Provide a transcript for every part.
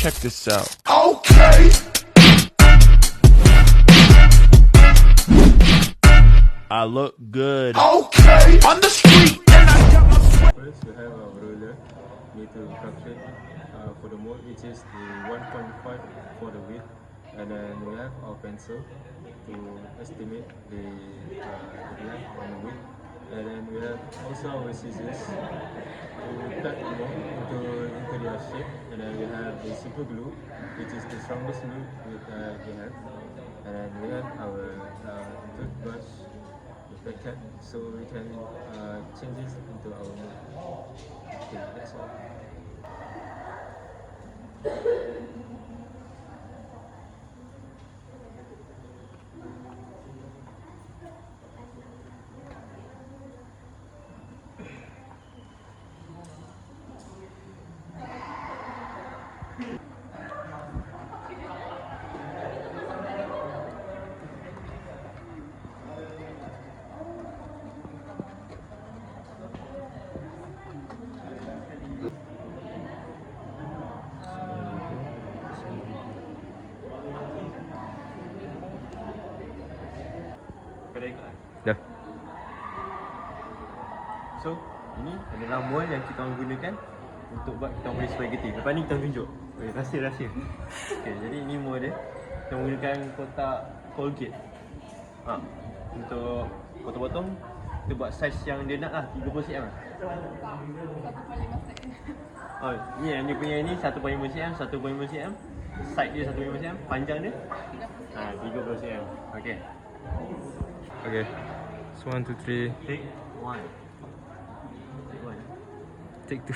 Check this out. Okay. I look good. Okay. On the street, and I got my sweat. First, we have our ruler. Need to calculate for the mode, which is the 1.5 for the width, and then we have our pencil to estimate the length and the width, and then we have also our scissors to cut the mode into their shape, and then we have the super glue, which is the strongest glue we have, and then we have our toothbrush, the packet, so we can change this into our mode. Okay, that's all. Dah. So, ini adalah mol yang kita orang gunakan untuk buat kita boleh spaghetti. Lepas ni kita tunjuk. Rahsia. Okay, jadi ini mol dia. Kita menggunakan kotak Colgate. Untuk potong-potong, kita buat saiz yang dia nak lah, 30 cm. Oh, ni yang dia punya ni 1.5 cm, 1.5 cm. Side dia 1.5 cm, panjang dia 30 cm. Okay. Okay. So 1, 2, 3. Take 1. Take 2.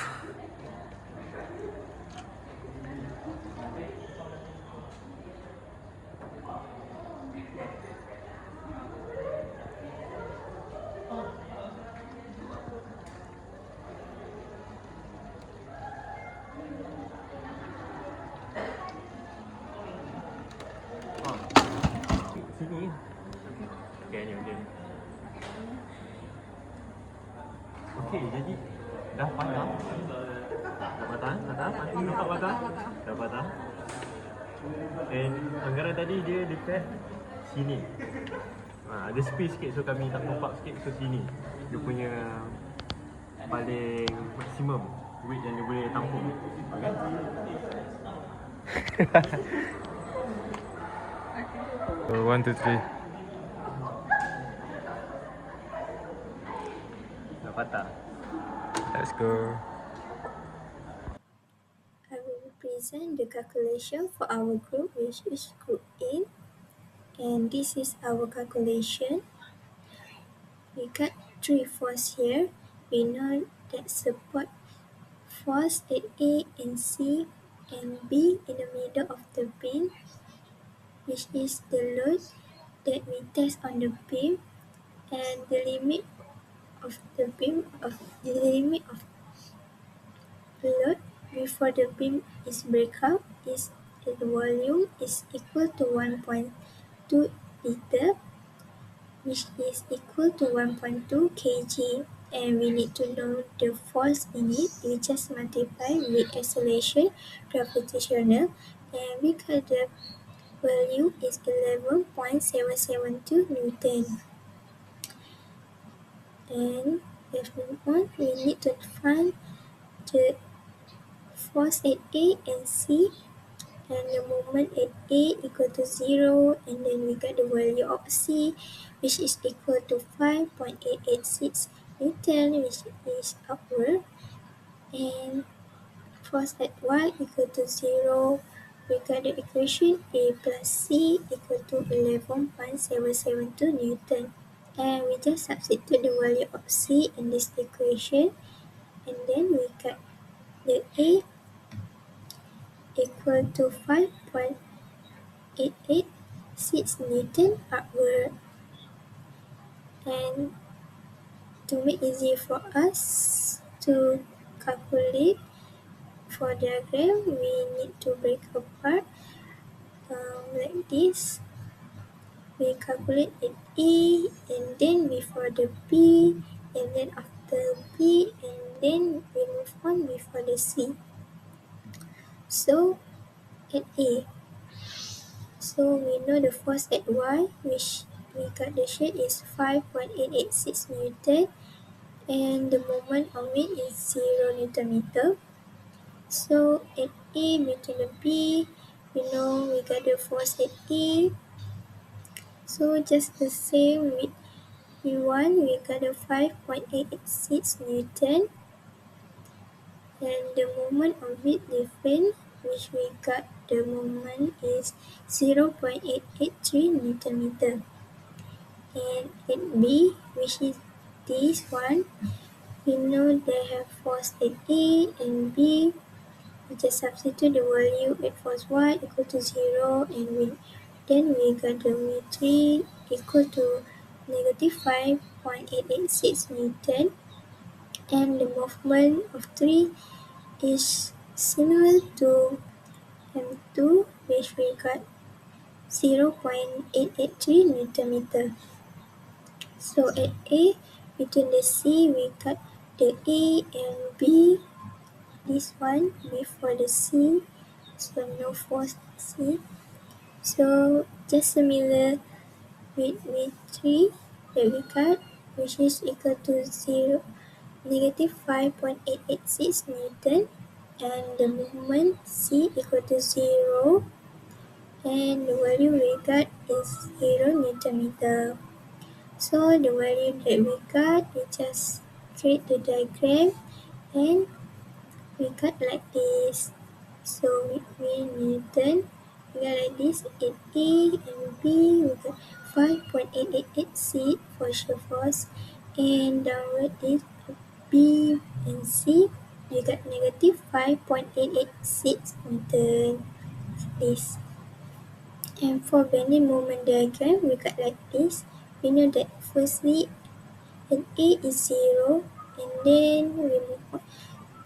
Sini. Okay, ni macam ni. Okay, jadi dah patah. Dah patah? Aku nampak patah? Dah patah. Dan anggaran tadi dia dekat sini. Ada space sikit, so kami tak nampak sikit, so sini dia punya paling maksimum weight yang dia boleh tampung. Okay? So 1, 2, 3. Dah patah. Let's go. I will present the calculation for our group, which is group A. And this is our calculation. We got 3 forces here. We know that support force at A and C and B in the middle of the beam, which is the load that we test on the beam, and the limit of the load before the beam is break up is the volume is equal to 1.2 liter, which is equal to 1.2 kg, and we need to know the force in it. We just multiply with acceleration gravitational, and we got the value is 11.772 Newton. And let's move on. We need to find the force at A and C, and the moment at A equal to 0, and then we got the value of C, which is equal to 5.886 Newton, which is upward, and force at Y equal to 0. We got the equation A plus C equal to 11.772 Newton, and we just substitute the value of C in this equation, and then we got the A equal to 5.886 Newton upward. And to make easy for us to calculate for diagram, we need to break apart like this. We calculate at A, and then before the B, and then after B, and then we move on before the C. So at A. So we know the force at Y, which we got the shade, is 5.886 Newton, and the moment of it is 0 Newton meter. So at A between the B, we know we got the force at A. So just the same with V1, we got the 5.886 Newton, and the moment of it different, which we got the moment is 0.883 Newton meter. And at B, which is this one, we know they have force at A and B. We just substitute the value at force Y equal to 0, and then we got the V3 equal to negative 5.886 Newton, and the movement of 3 is similar to M2, which we got 0.883 Newton meter. So at A, between the C, we got the A and B, this one before the C, so no force C. So just similar with V3 that we got, which is equal to negative 5.886 Newton, and the movement C equal to 0, and the value we got is 0 Newton meter. So the value that we got, we just create the diagram, and we got like this. So with Newton, we got like this at A and B, we got 5.888 for shear force, and downward is B and C, we got negative 5.886 Newton. This. And for bending moment diagram, we got like this. We know that firstly, at A is 0, and then we move on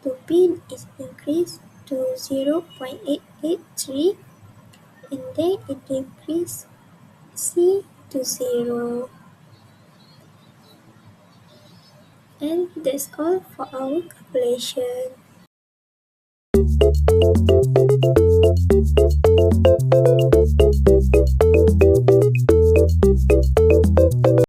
to B is increased to 0.883, and then it decrease C to 0. And that's all for our calculation.